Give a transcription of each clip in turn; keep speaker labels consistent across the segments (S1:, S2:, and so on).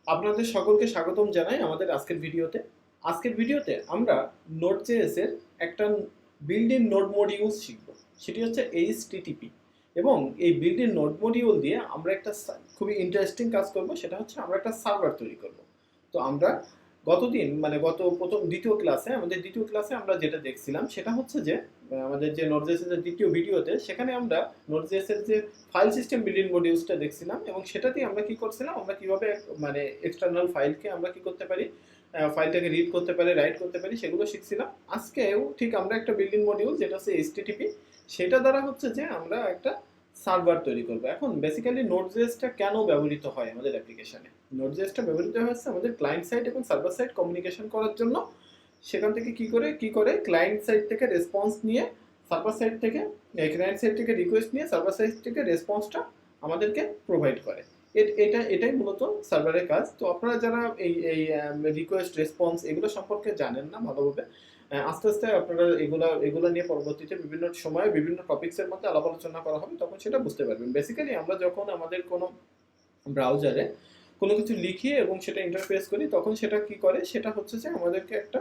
S1: আপনাদের সকলকে স্বাগতম জানাই আমাদের আজকের ভিডিওতে আমরা Node.js এর একটা বিল্ড ইন নোড মডিউল শিখব। সেটি হচ্ছে HTTP এবং এই বিল্ড ইন নোড মডিউল দিয়ে আমরা একটা খুবই ইন্টারেস্টিং কাজ করব, সেটা হচ্ছে আমরা একটা সার্ভার তৈরি করব। তো আমরা গতদিন মানে গত প্রথম দ্বিতীয় ক্লাসে আমরা যেটা দেখছিলাম সেটা হচ্ছে যে আমাদের যে Node.js এর দ্বিতীয় ভিডিওতে সেখানে আমরা Node.js এর যে ফাইল সিস্টেম বিল্ডিং মডিউলসটা দেখছিলাম এবং সেটাতেই আমরা কি করছিলাম, আমরা কিভাবে মানে এক্সটার্নাল ফাইলকে আমরা কি করতে পারি, ফাইলটাকে রিড করতে পারি, রাইট করতে পারি, সেগুলো শিখছিলাম। আজকেও ঠিক আমরা একটা বিল্ডিং মডিউল যেটা হচ্ছে HTTP, সেটা দ্বারা হচ্ছে যে আমরা একটা সার্ভার তৈরি করব। এখন বেসিক্যালি Node.js-টা কেন ব্যবহৃত হয় আমাদের অ্যাপ্লিকেশনে? Node.js-টা ব্যবহৃত হচ্ছে আমাদের ক্লায়েন্ট সাইড এবং সার্ভার সাইড কমিউনিকেশন করার জন্য। সেখান থেকে কি করে ক্লায়েন্ট সাইড থেকে রেসপন্স নিয়ে সার্ভার সাইড থেকে, ক্লায়েন্ট সাইড থেকে রিকোয়েস্ট নিয়ে সার্ভার সাইড থেকে রেসপন্সটা আমাদেরকে প্রোভাইড করে। এটাই মূলত সার্ভারের কাজ। তো আপনারা যারা এই এই রিকোয়েস্ট রেসপন্স এগুলো সম্পর্কে জানেন না ভালোভাবে, আস্তে আস্তে আপনারা এগুলো নিয়ে পরবর্তীতে বিভিন্ন সময়ে বিভিন্ন টপিক্সের মধ্যে আলাপ আলোচনা করা হবে, তখন সেটা বুঝতে পারবেন। বেসিক্যালি আমরা যখন আমাদের কোনো ব্রাউজারে কোনো কিছু লিখি এবং সেটা ইন্টারফেস করি, তখন সেটা কি করে, সেটা হচ্ছে যে আমাদেরকে একটা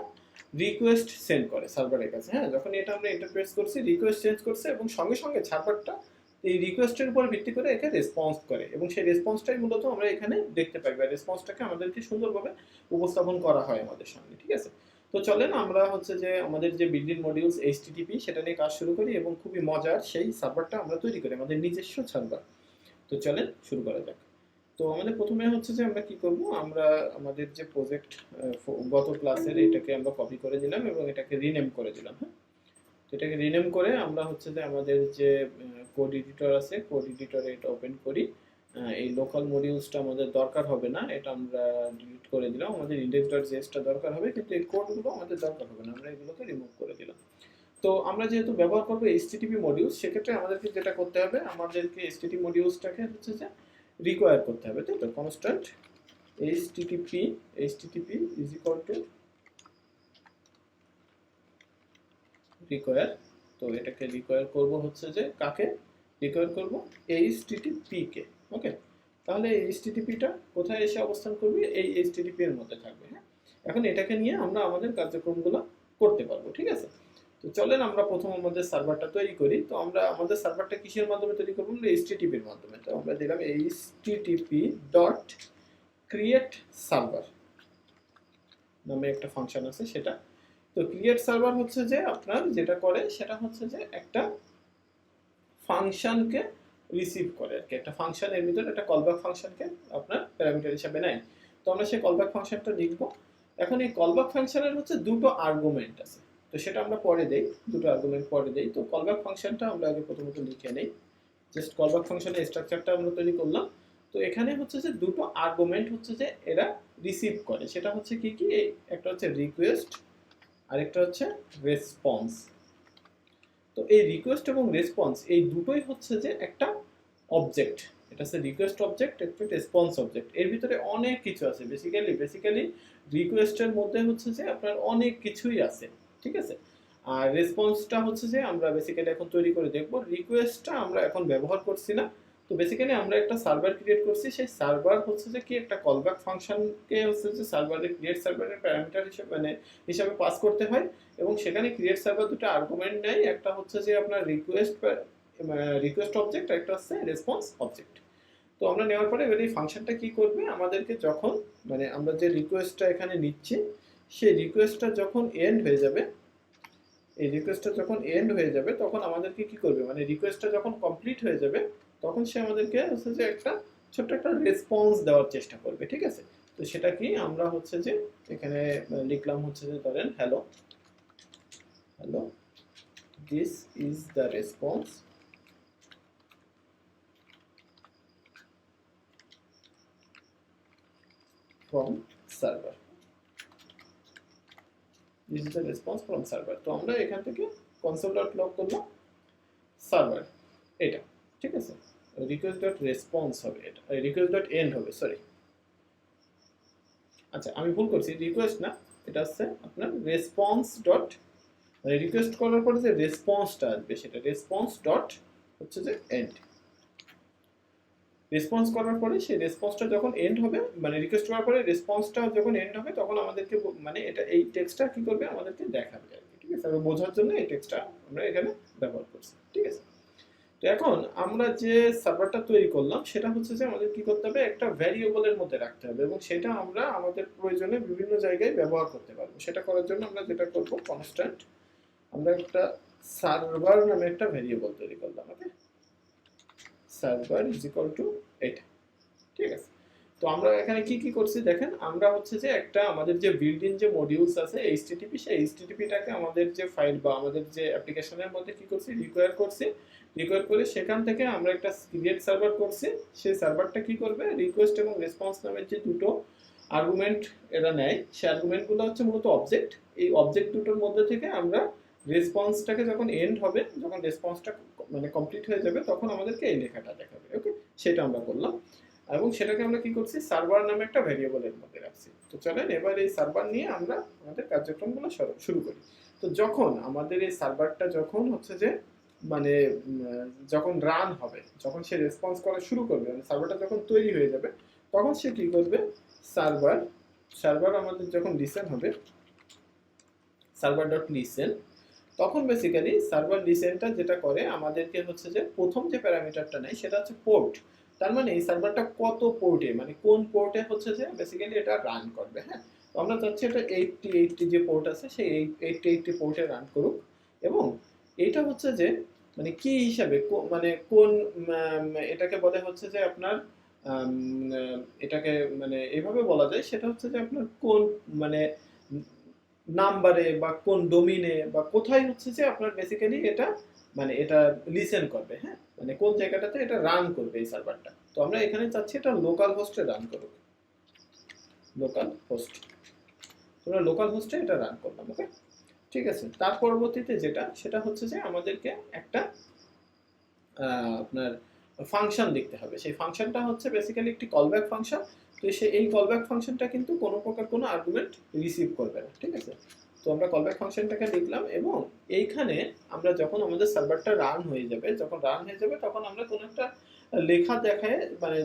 S1: রিকোয়েস্ট সেন্ড করে সার্ভারের কাছে। হ্যাঁ, যখন এটা আমরা ইন্টারফেস করছি, রিকোয়েস্ট চেঞ্জ করছে এবং সঙ্গে সঙ্গে সার্ভারটা এই রিকোয়েস্টের উপর ভিত্তি করে একে রেসপন্স করে এবং সেই রেসপন্সটাই মূলত আমরা এখানে দেখতে পাই, বা রেসপন্সটাকে আমাদেরকে সুন্দরভাবে উপস্থাপন করা হয় আমাদের সামনে। ঠিক আছে, তো চলেন আমরা হচ্ছে যে আমাদের যে বিল্ডিং মডিউলস HTTP সেটা নিয়ে কাজ শুরু করি এবং খুবই মজার সেই সার্ভারটা আমরা তৈরি করি, আমাদের নিজস্ব সার্ভার। তো চলেন শুরু করা যাক। তো আমাদের প্রথমে হচ্ছে যে আমরা কি করব, আমরা আমাদের যে প্রজেক্ট গত ক্লাসের এটাকে আমরা কপি করে দিলাম এবং এটাকে রিনেম করে দিলাম। হ্যাঁ, এটাকে রিনেম করে আমরা হচ্ছে যে আমাদের যে কোড এডিটর আছে, কোড এডিটরে এটা ওপেন করি। এই লোকাল মডিউলসটা আমাদের দরকার হবে না, এটা আমরা ডিলিট করে দিলাম। আমাদের index.jsটা দরকার হবে, কিন্তু এই কোডগুলো আমাদের দরকার হবে না, আমরা এগুলোকে রিমুভ করে দিলাম। তো আমরা যেহেতু ব্যবহার করবো HTTP মডিউলস, সেক্ষেত্রে আমাদেরকে যেটা করতে হবে, আমাদেরকে HTTP মডিউলসটাকে হচ্ছে যে রিকোয়ার করতে হবে, তাই তো। Constant HTTP is equal to require. তো এটাকে রিকোয়ার করব হচ্ছে যে কাকে রিকোয়ার করব, HTTP কে। ওকে, তাহলে HTTP-টা কোথায় এসে অবস্থান করবে, এই HTTP এর মধ্যে থাকবে। হ্যাঁ, এখন এটাকে নিয়ে আমরা আমাদের কার্যক্রমগুলো করতে পারবো। ঠিক আছে, তো চলেন আমরা প্রথম আমাদের সার্ভারটা তৈরি করি। তো আমরা আমাদের সার্ভারটা কিসের মাধ্যমে তৈরি করবো, HTTP এর মাধ্যমে। তো আমরা দিলাম http.create_server নামে একটা ফাংশন আছে সেটা। তো ক্রিয়েট সার্ভার হচ্ছে যে আপনার যেটা করে সেটা হচ্ছে যে একটা ফাংশনকে রিসিভ করে আর কি, একটা ফাংশনের ভিতরে একটা কলব্যাক ফাংশনকে আপনার প্যারামিটার হিসাবে নেয়। তো আমরা সেই কলব্যাক ফাংশনটা লিখবো। এখন এই কলব্যাক ফাংশনের হচ্ছে দুটো আর্গুমেন্ট আছে, তো সেটা আমরা পরে দেই, দুটো আর্গুমেন্ট পরে দেই। তো কলব্যাক ফাংশনটা আমরা আগে প্রথমত লিখে নেই। জাস্ট কলব্যাক ফাংশনের স্ট্রাকচারটা আমরা তৈরি করলাম। তো এখানে হচ্ছে যে দুটো আর্গুমেন্ট হচ্ছে যে এরা রিসিভ করে, সেটা হচ্ছে কি কি, একটা হচ্ছে রিকোয়েস্ট, আরেকটা হচ্ছে রেসপন্স। তো এই রিকোয়েস্ট এবং রেসপন্স এই দুটোই হচ্ছে যে একটা অবজেক্ট। এটা হচ্ছে রিকোয়েস্ট অবজেক্ট, একটা রেসপন্স অবজেক্ট। এর ভিতরে অনেক কিছু আছে। বেসিক্যালি রিকোয়েস্টের মধ্যে হচ্ছে যে আপনার অনেক কিছুই আছে। ঠিক আছে, আর রেসপন্সটা হচ্ছে যে আমরা বেসিক্যালি এখন তৈরি করে দেখব। রিকোয়েস্টটা আমরা এখন ব্যবহার করছি না। তো বেসিক্যালি আমরা একটা সার্ভার ক্রিয়েট করছি, সেই সার্ভার হচ্ছে যে কি একটা কলব্যাক ফাংশনকে হচ্ছে যে সার্ভারের ক্রিয়েট সার্ভারের প্যারামিটার হিসেবে হিসাবে পাস করতে হয় এবং সেখানে ক্রিয়েট সার্ভার দুটো আর্গুমেন্ট নেয়, একটা হচ্ছে যে আপনার রিকোয়েস্ট অবজেক্ট, আর একটা হচ্ছে রেসপন্স অবজেক্ট। তো আমরা নেওয়ার পরে এবার এই ফাংশনটা কি করবে, আমাদেরকে যখন মানে আমরা যে রিকোয়েস্টটা এখানে নিচ্ছি, সেই রিকোয়েস্টটা যখন এন্ড হয়ে যাবে, এই রিকোয়েস্টটা যখন এন্ড হয়ে যাবে তখন আমাদেরকে কি করবে, মানে রিকোয়েস্টটা যখন কমপ্লিট হয়ে যাবে তখন সে আমাদেরকে হচ্ছে যে একটা ছোট্ট একটা রেসপন্স দেওয়ার চেষ্টা করবে। ঠিক আছে, তো সেটা কি আমরা হচ্ছে যে এখানে লিখলাম হচ্ছে যে ধরেন hello, this is the response from server. This is the response from server. তো আমরা এখান থেকে console.log করলাম সার্ভার এটা। ঠিক আছে, request.response হবে, এটা request.end হবে, সরি। আচ্ছা, আমি ভুল করছি, রিকোয়েস্ট না, এটা হচ্ছে আপনার রেসপন্স ডট, মানে রিকোয়েস্ট করার পরে যে রেসপন্সটা আসবে সেটা রেসপন্স ডট হচ্ছে যে এন্ড। রেসপন্স করার পরে সেই রেসপন্সটা যখন এন্ড হবে, মানে রিকোয়েস্ট করার পরে রেসপন্সটা যখন এন্ড হবে তখন আমাদেরকে মানে এটা এই টেক্সটটা কি করবে আমাদেরকে দেখাবে আর কি, ঠিক আছে। আমরা বোঝার জন্য এই টেক্সটটা আমরা এখানে ব্যবহার করছি, ঠিক আছে। তো এখন আমরা যে সার্ভারটা তৈরি করলাম সেটা হচ্ছে যে আমাদের কি করতে হবে, একটা ভ্যারিয়েবলের মধ্যে রাখতে হবে এবং সেটা আমরা আমাদের প্রয়োজনে বিভিন্ন জায়গায় ব্যবহার করতে পারবো। সেটা করার জন্য আমরা যেটা করব, কনস্ট্যান্ট আমরা একটা সার্ভার নামে একটা ভ্যারিয়েবল তৈরি করলাম। ওকে, সার্ভার ইজ ইকুয়াল টু এটা, ঠিক আছে। তো আমরা এখানে কি কি করছি দেখেন, আমরা হচ্ছে যে একটা আমাদের যে বিল্ট ইন যে মডিউলস আছে এইচটিটিপি, সেই এইচটিটিপিটাকে আমাদের যে ফাইল বা আমাদের যে অ্যাপ্লিকেশনের মধ্যে কি করছি, রিকোয়ার করছি। রিকোয়ার করে সেখান থেকে আমরা একটা ক্রিয়েট সার্ভার করছি। সেই সার্ভারটা কি করবে, রিকোয়েস্ট এবং রেসপন্স নামের যে দুটো আর্গুমেন্ট এরা নেয়, সেই আর্গুমেন্টগুলো হচ্ছে মূলত অবজেক্ট। এই অবজেক্ট দুটোর মধ্যে থেকে আমরা রেসপন্সটাকে যখন এন্ড হবে, যখন রেসপন্সটা মানে কমপ্লিট হয়ে যাবে তখন আমাদেরকে এই লেখাটা দেখাবে। ওকে, সেটা আমরা করলাম এবং সেটাকে আমরা কি করছি, সার্ভার নামে একটা ভ্যারিয়েবলের মধ্যে রাখছি। তো চলেন এবার এই সার্ভার নিয়ে আমরা আমাদের কার্যক্রমগুলো শুরু করি। তো যখন আমাদের এই সার্ভারটা যখন হচ্ছে যে মানে যখন রান হবে, যখন সে রেসপন্স করা শুরু করবে, মানে সার্ভারটা যখন তৈরি হয়ে যাবে তখন সে কি করবে, সার্ভার আমাদের যখন লিসেন হবে, সার্ভার ডট লিসেন, তখন বেসিক্যালি সার্ভার লিসেনটা যেটা করে আমাদেরকে হচ্ছে যে প্রথম যে প্যারামিটারটা নেয় সেটা হচ্ছে পোর্ট। তার মানে এই সার্ভারটা কত পোর্টে, মানে কোন পোর্টে হচ্ছে যে বেসিক্যালি এটা রান করবে। হ্যাঁ, তো আমরা চাচ্ছি এটা 80 যে পোর্ট আছে সেই 80 পোর্টে রান করুক। এবং এইটা হচ্ছে যে মানে কি হিসাবে মানে কোন এটাকে বলে হচ্ছে যে আপনার এটাকে মানে এইভাবে বলা যায়, সেটা হচ্ছে যে আপনার কোন মানে নাম্বারে বা কোন ডোমিনে বা কোথায় হচ্ছে যে আপনার বেসিক্যালি এটা মানে এটা লিসেন করবে। হ্যাঁ, মানে কোন জায়গাটাতে এটা রান করবে এই সার্ভারটা। তো আমরা এখানে চাচ্ছি এটা লোকাল হোস্টে রান করুক, লোকাল হোস্ট। তোমরা লোকাল হোস্টে এটা রান করলাম। ওকে, ঠিক আছে। তার পরবর্তীতে যেটা সেটা হচ্ছে যে আমাদেরকে একটা আপনার ফাংশন লিখতে হবে। সেই ফাংশনটা হচ্ছে বেসিক্যালি একটি কলব্যাক ফাংশন। তো এই কলব্যাক ফাংশনটা কিন্তু কোনো প্রকার কোনো আর্গুমেন্ট রিসিভ করবে না, ঠিক আছে। তো আমরা কলব্যাক ফাংশনটাকে লিখলাম এবং এইখানে আমরা যখন আমাদের সার্ভারটা রান হয়ে যাবে, তখন আমরা কোনো একটা লেখা দেখায়, মানে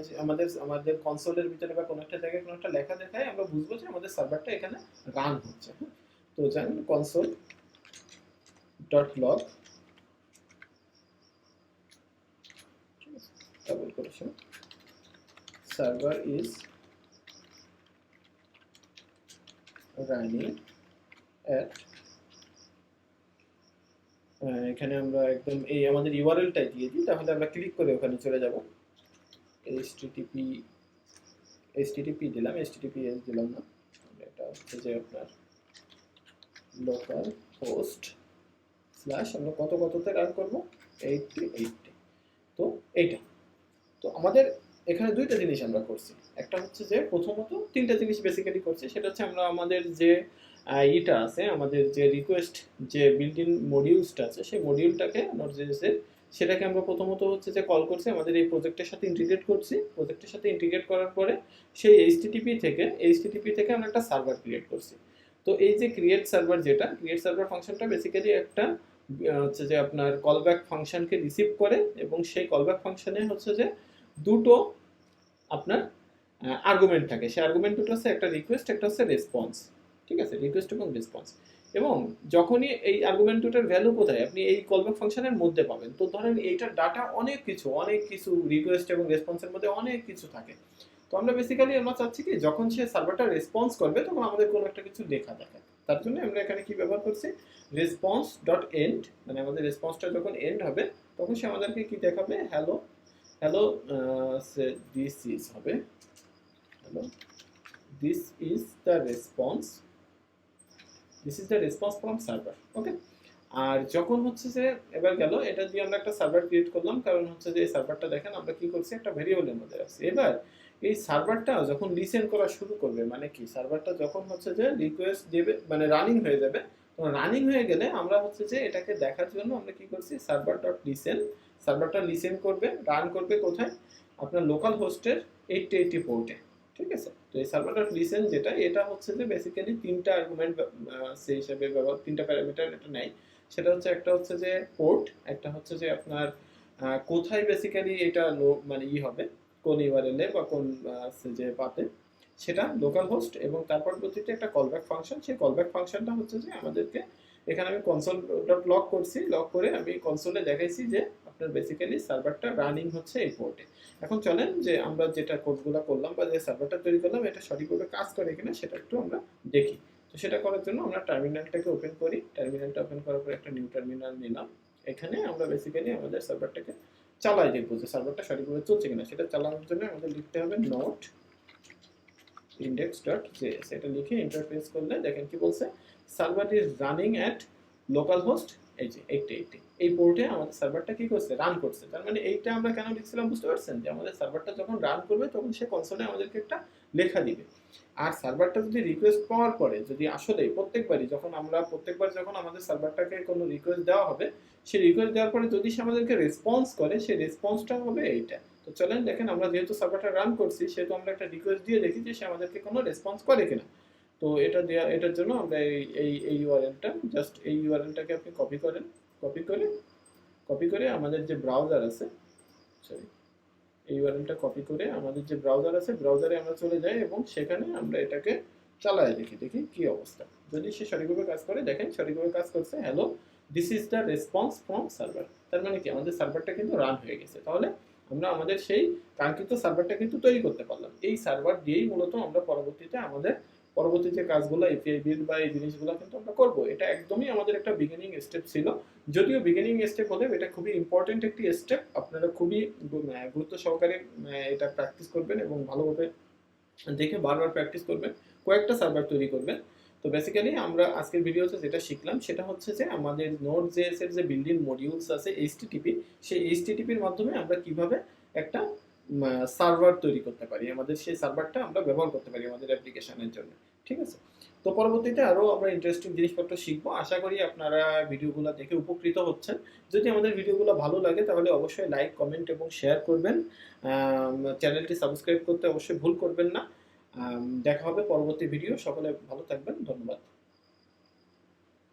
S1: আমাদের কনসোলের ভিতরে বা কোনো একটা জায়গায় কোনো একটা লেখা দেখায়, আমরা বুঝবো যে আমাদের সার্ভারটা এখানে রান হচ্ছে। তো জানেন console dot log double quotation server is running at এখানে আমরা একদম এই আমাদের ইউআরএলটা দিয়ে দিই, তাহলে আমরা ক্লিক করে ওখানে চলে যাব। http দিলাম, https দিলাম না, এটা হচ্ছে যে আপনার লোকাল হোস্ট স্ল্যাশ আমরা কততে রান করব 80। তো এইটা, তো আমাদের এখানে দুইটা জিনিস আমরা করছি। একটা হচ্ছে যে প্রথমত তিনটা জিনিস বেসিক্যালি করছি, সেটা হচ্ছে আমরা আমাদের যে এটা আছে, আমাদের যে রিকোয়েস্ট যে বিল্ট ইন মডিউলসটা আছে সেই মডিউলটাকে Node.js এর সেটাকে আমরা প্রথমত হচ্ছে যে কল করছি, আমাদের এই প্রজেক্টের সাথে ইন্টিগ্রেট করছি। প্রজেক্টের সাথে ইন্টিগ্রেট করার পরে সেই এইচটিটিপি থেকে আমরা একটা সার্ভার ক্রিয়েট করছি। তো এই যে ক্রিয়েট সার্ভার ফাংশনটা বেসিক্যালি একটা হচ্ছে যে আপনার কলব্যাক ফাংশনকে রিসিভ করে এবং সেই কলব্যাক ফাংশনে হচ্ছে যে দুটো আপনার আর্গুমেন্ট থাকে। সেই আর্গুমেন্ট দুটো হচ্ছে একটা রিকোয়েস্ট, একটা হচ্ছে রেসপন্স, ঠিক আছে, রিকোয়েস্ট এবং রেসপন্স। এবং যখনই এই আর্গুমেন্ট দুটোর ভ্যালু কোথায় আপনি এই কলব্যাক ফাংশনের মধ্যে পাবেন। তো ধরেন এইটার ডাটা অনেক কিছু রিকোয়েস্ট এবং রেসপন্সের মধ্যে অনেক কিছু থাকে। তো আমরা বেসিক্যালি আমরা চাচ্ছি কি যখন সে সার্ভারটা রেসপন্স করবে তখন আমাদের কোনো একটা কিছু লেখা দেখায়। তার জন্য আমরা এখানে কি ব্যবহার করছি, রেসপন্স ডট এন্ড, মানে আমাদের রেসপন্সটা যখন এন্ড হবে তখন সে আমাদেরকে কি দেখাবে, হ্যালো দিস ইজ হবে hello this is the response from server. Okay, আর যখন হচ্ছে যে এবার গেল এটা দিয়ে আমরা একটা সার্ভার ক্রিয়েট করলাম, কারণ হচ্ছে যে এই সার্ভারটা দেখেন আমরা কি করছি, একটা ভেরিয়েবলের মধ্যে রাখছি। এবার এই সার্ভারটা যখন লিসেন করা শুরু করবে, মানে কি সার্ভারটা যখন হচ্ছে যে রিকোয়েস্ট দেবে মানে রানিং হয়ে যাবে, তো রানিং হয়ে গেলে আমরা হচ্ছে যে এটাকে দেখার জন্য আমরা কি করছি, সার্ভার ডট লিসেন, সার্ভারটা লিসেন করবে, রান করবে কোথায়, আপনার লোকাল হোস্টের 80 পোর্টে, ঠিক আছে। তো এই সার্ভার ডট লিসেন যেটা, এটা হচ্ছে যে বেসিক্যালি তিনটা আর্গুমেন্ট সেই হিসাবে ব্যবহার, তিনটা প্যারামিটার এটা নেয়। সেটা হচ্ছে একটা হচ্ছে যে পোর্ট, একটা হচ্ছে যে আপনার কোথায় বেসিক্যালি এটা মানে হবে, কোন ইউআরএল এ বা কোন যে পাতে, সেটা লোকাল হোস্ট, এবং তার পরবর্তীতে একটা কলব্যাক ফাংশন। সেই কলব্যাক ফাংশনটা হচ্ছে যে আমাদেরকে, এখানে আমি কনসোল ডট লগ করছি, লগ করে আমি কনসোলে দেখাইছি যে আপনার বেসিক্যালি সার্ভারটা রানিং হচ্ছে এই পোর্টে। এখন চলেন যে আমরা যেটা কোডগুলো করলাম বা যে সার্ভারটা তৈরি করলাম এটা সঠিকভাবে কাজ করে কিনা সেটা একটু আমরা দেখি। তো সেটা করার জন্য আমরা টার্মিনালটাকে ওপেন করি। টার্মিনালটা ওপেন করার পর একটা নিউ টার্মিনাল নিলাম। এখানে আমরা বেসিক্যালি আমাদের সার্ভারটাকে চালাই দেখবো যে সার্ভারটা সঠিকভাবে চলছে কিনা। সেটা চালানোর জন্য আমাদের লিখতে হবে নোট index.js, এটা লিখে এন্টার প্রেস করলে দেখেন কি বলছে, server is running at local host এই যে 8080 এই পোর্টে আমাদের সার্ভারটা কি করছে, রান করছে। তার মানে এইটা আমরা কেন লিখছিলাম বুঝতে পারছেন, যে আমাদের সার্ভারটা যখন রান করবে তখন সে কনসোলে আমাদেরকে একটা লেখা দিবে। আর সার্ভারটা যদি রিকোয়েস্ট পাওয়ার পরে যদি আসলে প্রত্যেকবার যখন আমাদের সার্ভারটাকে কোনো রিকোয়েস্ট দেওয়া হবে, সেই রিকোয়েস্ট দেওয়ার পরে যদি সে আমাদেরকে রেসপন্স করে, সেই রেসপন্সটা হবে এইটা। তো চলেন দেখেন, আমরা যেহেতু সার্ভারটা রান করছি সেহেতু আমরা একটা রিকোয়েস্ট দিয়ে দেখি যে সে আমাদেরকে কোনো রেসপন্স করে কিনা। তো এটার জন্য আমরা এই ইউআরএলটা, জাস্ট এই ইউআরএলটাকে আপনি কপি করে আমাদের যে ব্রাউজার আছে, সরি, এই ইউআরএলটা কপি করে আমাদের যে ব্রাউজার আছে, ব্রাউজারে আমরা চলে যাই এবং সেখানে আমরা এটাকে চালায় দেখি কি অবস্থা। যদি সে সঠিকভাবে কাজ করে, দেখেন সঠিকভাবে কাজ করছে, hello this is the response from server. তার মানে কি, আমাদের সার্ভারটা কিন্তু রান হয়ে গেছে। তাহলে আমরা আমাদের সেই কাঙ্ক্ষিত সার্ভারটা কিন্তু তৈরি করতে পারলাম। এই সার্ভার দিয়েই মূলত আমরা পরবর্তী যে কাজগুলো, এপিআই বিল্ড বা এই জিনিসগুলো কিন্তু আমরা করবো। এটা একদমই আমাদের একটা বিগিনিং স্টেপ ছিল, যদিও বিগিনিং স্টেপ হলে এটা খুবই ইম্পর্টেন্ট একটি স্টেপ। আপনারা খুবই গুরুত্ব সহকারে এটা প্র্যাকটিস করবেন এবং ভালোভাবে দেখে বারবার প্র্যাকটিস করবেন, কয়েকটা সার্ভার তৈরি করবেন। তো বেসিক্যালি আমরা আজকের ভিডিওতে যেটা শিখলাম সেটা হচ্ছে যে আমাদের Node.js এর যে বিল্ডিং মডিউলস আছে এইচটিটিপি, সেই এইচটিটিপির মাধ্যমে আমরা কিভাবে একটা সার্ভার তৈরি করতে পারি, আমাদের সেই সার্ভারটা আমরা ব্যবহার করতে পারি আমাদের অ্যাপ্লিকেশনের জন্য। ঠিক আছে, তো পরবর্তীতে আরও আমরা ইন্টারেস্টিং জিনিসপত্র শিখবো। আশা করি আপনারা ভিডিওগুলো দেখে উপকৃত হচ্ছেন। যদি আমাদের ভিডিওগুলো ভালো লাগে তাহলে অবশ্যই লাইক, কমেন্ট এবং শেয়ার করবেন। চ্যানেলটি সাবস্ক্রাইব করতে অবশ্যই ভুল করবেন না। দেখা হবে পরবর্তী ভিডিও। সকলে ভালো থাকবেন, ধন্যবাদ।